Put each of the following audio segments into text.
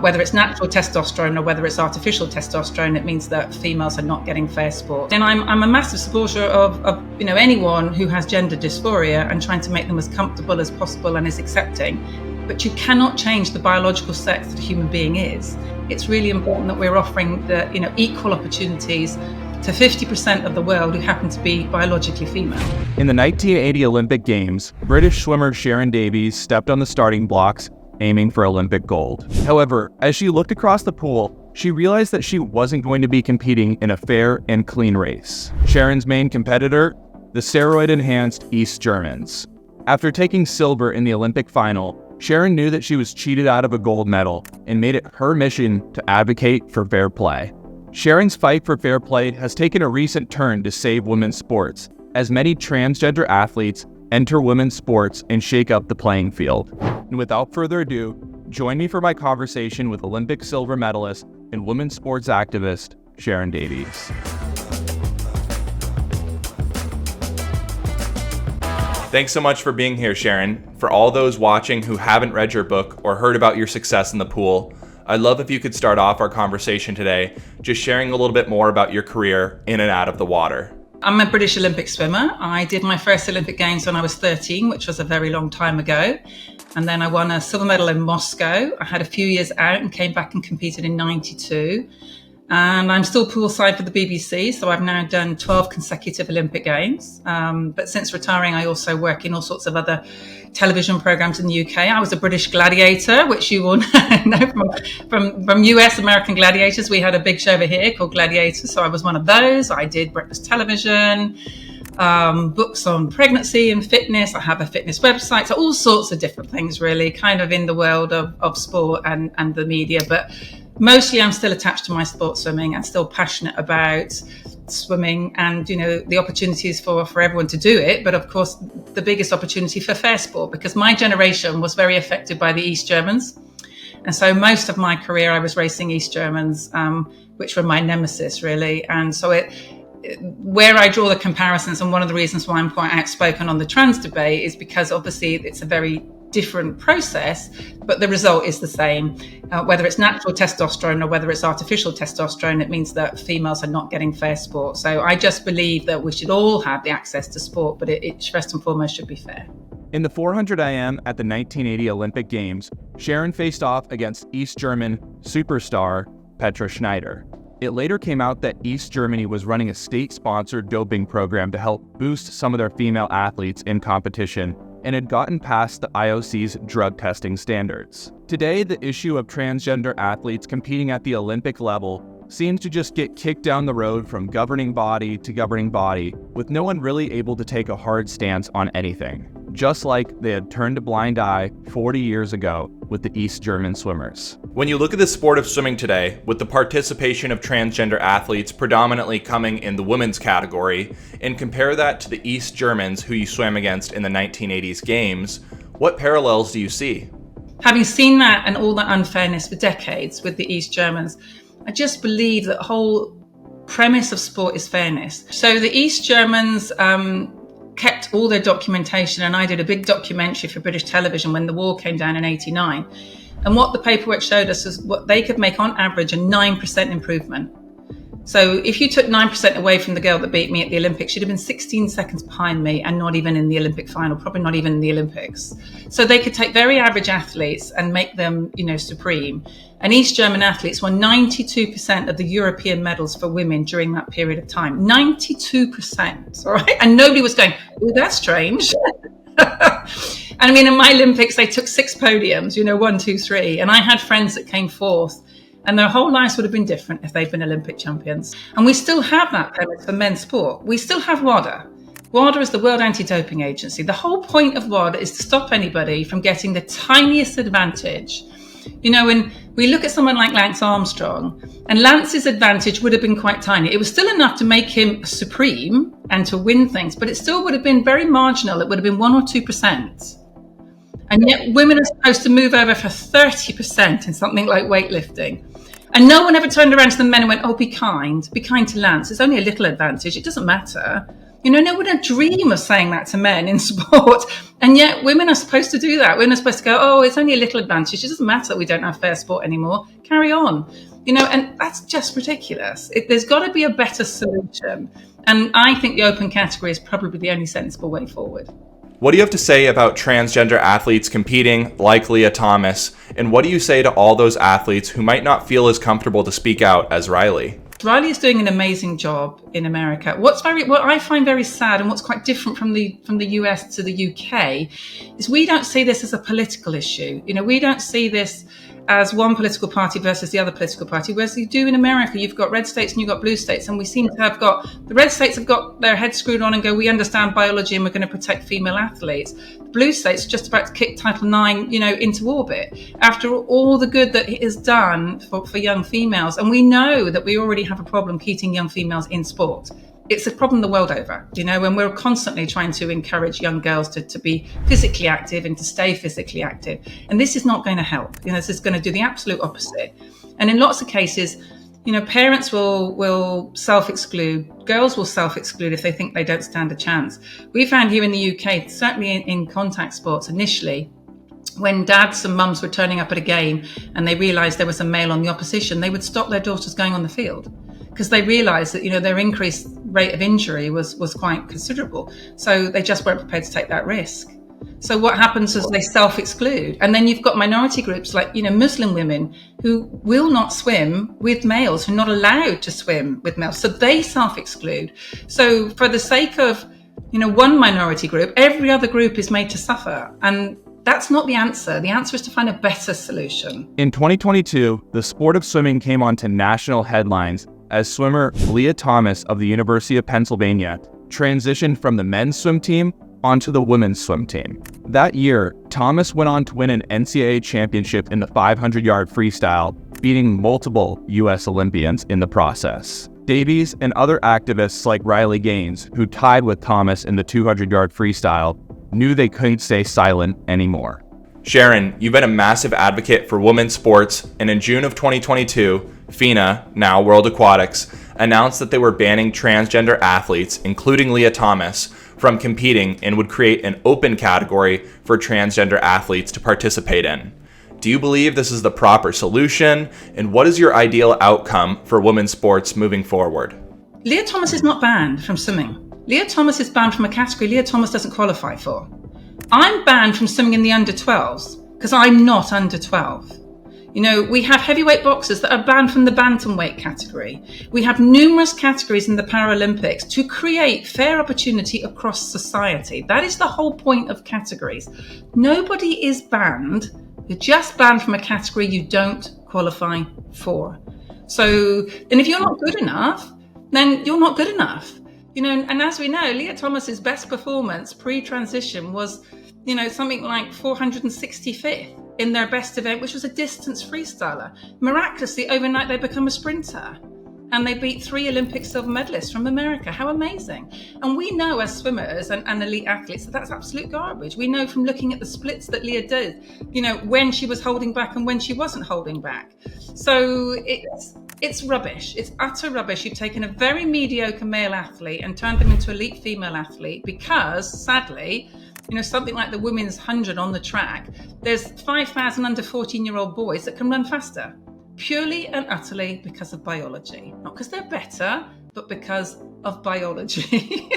whether it's natural testosterone or whether it's artificial testosterone. It means that females are not getting fair sport. And I'm a massive supporter of anyone who has gender dysphoria and trying to make them as comfortable as possible and as accepting. But you cannot change the biological sex that a human being is. It's really important that we're offering the equal opportunities to 50% of the world who happen to be biologically female. In the 1980 Olympic Games, British swimmer Sharron Davies stepped on the starting blocks, aiming for Olympic gold. However, as she looked across the pool, she realized that she wasn't going to be competing in a fair and clean race. Sharron's main competitor, the steroid-enhanced East Germans. After taking silver in the Olympic final, Sharron knew that she was cheated out of a gold medal and made it her mission to advocate for fair play. Sharron's fight for fair play has taken a recent turn to save women's sports, as many transgender athletes enter women's sports and shake up the playing field. And without further ado, join me for my conversation with Olympic silver medalist and women's sports activist, Sharron Davies. Thanks so much for being here, Sharron. For all those watching who haven't read your book or heard about your success in the pool, I'd love if you could start off our conversation today just sharing a little bit more about your career in and out of the water. I'm a British Olympic swimmer. I did my first Olympic Games when I was 13, which was a very long time ago. And then I won a silver medal in Moscow. I had a few years out and came back and competed in 92. And I'm still poolside for the BBC, so I've now done 12 consecutive Olympic Games. But since retiring, I also work in all sorts of other television programs in the UK. I was a British gladiator, which you all know from US American Gladiators. We had a big show over here called Gladiators, so I was one of those. I did breakfast television, books on pregnancy and fitness. I have a fitness website, so all sorts of different things really, kind of in the world of sport and the media. But mostly I'm still attached to my sport swimming and still passionate about swimming and, the opportunities for everyone to do it. But of course, the biggest opportunity for fair sport, because my generation was very affected by the East Germans. And so most of my career, I was racing East Germans, which were my nemesis really. And so where I draw the comparisons, and one of the reasons why I'm quite outspoken on the trans debate is because obviously it's a very different process, but the result is the same. Whether it's natural testosterone or whether it's artificial testosterone, it means that females are not getting fair sport. So I just believe that we should all have the access to sport, but it first and foremost should be fair. In the 400 IM at the 1980 Olympic Games, Sharron faced off against East German superstar Petra Schneider. It later came out that East Germany was running a state-sponsored doping program to help boost some of their female athletes in competition and had gotten past the IOC's drug testing standards. Today, the issue of transgender athletes competing at the Olympic level seems to just get kicked down the road from governing body to governing body, with no one really able to take a hard stance on anything, just like they had turned a blind eye 40 years ago with the East German swimmers. When you look at the sport of swimming today, with the participation of transgender athletes predominantly coming in the women's category, and compare that to the East Germans who you swam against in the 1980s Games, what parallels do you see? Having seen that and all that unfairness for decades with the East Germans, I just believe that the whole premise of sport is fairness. So the East Germans kept all their documentation, and I did a big documentary for British television when the wall came down in 89. And what the paperwork showed us is what they could make on average a 9% improvement. So if you took 9% away from the girl that beat me at the Olympics, she'd have been 16 seconds behind me and not even in the Olympic final, probably not even in the Olympics. So they could take very average athletes and make them, supreme. And East German athletes won 92% of the European medals for women during that period of time. 92%, all right? And nobody was going, oh, that's strange. And I mean, in my Olympics, they took 6 podiums, 1, 2, 3. And I had friends that came fourth, and their whole lives would have been different if they'd been Olympic champions. And we still have that premise for men's sport. We still have WADA. WADA is the World Anti-Doping Agency. The whole point of WADA is to stop anybody from getting the tiniest advantage. When we look at someone like Lance Armstrong, and Lance's advantage would have been quite tiny. It was still enough to make him supreme and to win things, but it still would have been very marginal. It would have been 1 or 2%. And yet women are supposed to move over for 30% in something like weightlifting. And no one ever turned around to the men and went, oh, be kind to Lance. It's only a little advantage. It doesn't matter. No one would dream of saying that to men in sport. And yet women are supposed to do that. Women are supposed to go, oh, it's only a little advantage. It doesn't matter that we don't have fair sport anymore. Carry on. And that's just ridiculous. There's got to be a better solution. And I think the open category is probably the only sensible way forward. What do you have to say about transgender athletes competing like Leah Thomas? And what do you say to all those athletes who might not feel as comfortable to speak out as Riley? Riley is doing an amazing job in America. What I find very sad, and what's quite different from the US to the UK, is we don't see this as a political issue. We don't see this as one political party versus the other political party, whereas you do in America. You've got red states and you've got blue states, and we seem to have got, the red states have got their heads screwed on and go, we understand biology and we're going to protect female athletes. The blue states are just about to kick Title IX, into orbit after all the good that it has done for young females. And we know that we already have a problem keeping young females in sport. It's a problem the world over, and we're constantly trying to encourage young girls to be physically active and to stay physically active. And this is not going to help. This is going to do the absolute opposite. And in lots of cases, parents will self-exclude. Girls will self-exclude if they think they don't stand a chance. We found here in the UK, certainly in contact sports initially, when dads and mums were turning up at a game and they realised there was a male on the opposition, they would stop their daughters going on the field, because they realised that their increased rate of injury was quite considerable. So they just weren't prepared to take that risk. So what happens is they self-exclude. And then you've got minority groups like, Muslim women who will not swim with males, who are not allowed to swim with males. So they self-exclude. So for the sake of, one minority group, every other group is made to suffer. And that's not the answer. The answer is to find a better solution. In 2022, the sport of swimming came onto national headlines as swimmer Leah Thomas of the University of Pennsylvania transitioned from the men's swim team onto the women's swim team. That year, Thomas went on to win an NCAA championship in the 500-yard freestyle, beating multiple U.S. Olympians in the process. Davies and other activists like Riley Gaines, who tied with Thomas in the 200-yard freestyle, knew they couldn't stay silent anymore. Sharron, you've been a massive advocate for women's sports, and in June of 2022, FINA, now World Aquatics, announced that they were banning transgender athletes, including Leah Thomas, from competing and would create an open category for transgender athletes to participate in. Do you believe this is the proper solution, and what is your ideal outcome for women's sports moving forward? Leah Thomas is not banned from swimming. Leah Thomas is banned from a category Leah Thomas doesn't qualify for. I'm banned from swimming in the under 12s because I'm not under 12. We have heavyweight boxers that are banned from the bantamweight category. We have numerous categories in the Paralympics to create fair opportunity across society. That is the whole point of categories. Nobody is banned. You're just banned from a category you don't qualify for. So, and if you're not good enough, then you're not good enough. And as we know, Leah Thomas's best performance pre-transition was, something like 465th in their best event, which was a distance freestyler. Miraculously, overnight, they become a sprinter. And they beat 3 Olympic silver medalists from America. How amazing. And we know as swimmers and elite athletes that that's absolute garbage. We know from looking at the splits that Leah did, when she was holding back and when she wasn't holding back. So it's rubbish. It's utter rubbish. You've taken a very mediocre male athlete and turned them into elite female athlete because, sadly, something like the women's 100 on the track, there's 5,000 under 14-year-old boys that can run faster. Purely and utterly because of biology. Not because they're better, but because of biology.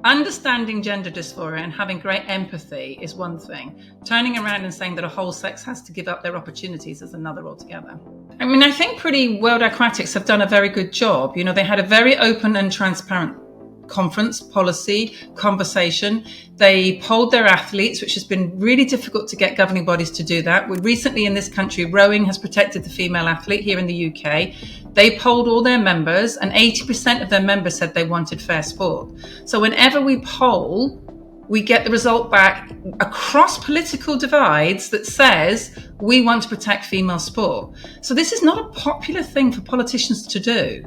Understanding gender dysphoria and having great empathy is one thing. Turning around and saying that a whole sex has to give up their opportunities is another altogether. I think World Aquatics have done a very good job. They had a very open and transparent conference, policy, conversation. They polled their athletes, which has been really difficult to get governing bodies to do that. Recently in this country, rowing has protected the female athlete here in the UK. They polled all their members and 80% of their members said they wanted fair sport. So whenever we poll, we get the result back across political divides that says we want to protect female sport. So this is not a popular thing for politicians to do.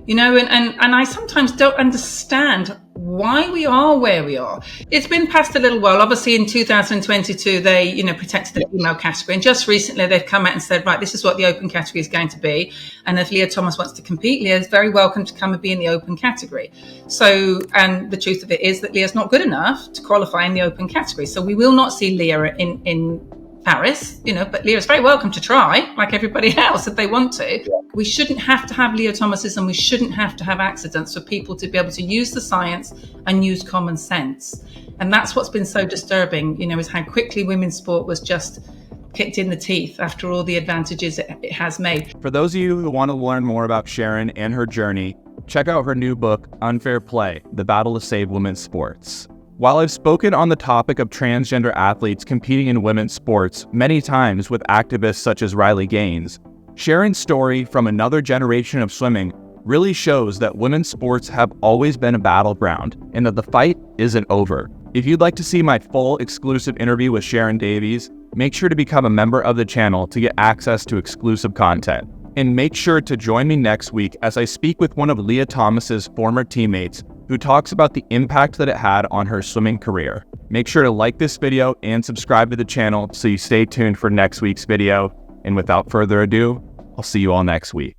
And I sometimes don't understand why we are where we are. It's been past a little while. Obviously, in 2022, they, protected the female category. And just recently, they've come out and said, right, this is what the open category is going to be. And if Leah Thomas wants to compete, Leah is very welcome to come and be in the open category. So, and the truth of it is that Leah's not good enough to qualify in the open category. So we will not see Leah in Paris, but Leah's very welcome to try, like everybody else, if they want to. Yeah. We shouldn't have to have Leah Thomases, and we shouldn't have to have accidents for people to be able to use the science and use common sense. And that's what's been so disturbing, is how quickly women's sport was just kicked in the teeth after all the advantages it has made. For those of you who want to learn more about Sharron and her journey, check out her new book, Unfair Play: The Battle to Save Women's Sports. While I've spoken on the topic of transgender athletes competing in women's sports many times with activists such as Riley Gaines, Sharron's story from another generation of swimming really shows that women's sports have always been a battleground and that the fight isn't over. If you'd like to see my full exclusive interview with Sharron Davies, make sure to become a member of the channel to get access to exclusive content. And make sure to join me next week as I speak with one of Leah Thomas's former teammates who talks about the impact that it had on her swimming career. Make sure to like this video and subscribe to the channel so you stay tuned for next week's video. And without further ado, I'll see you all next week.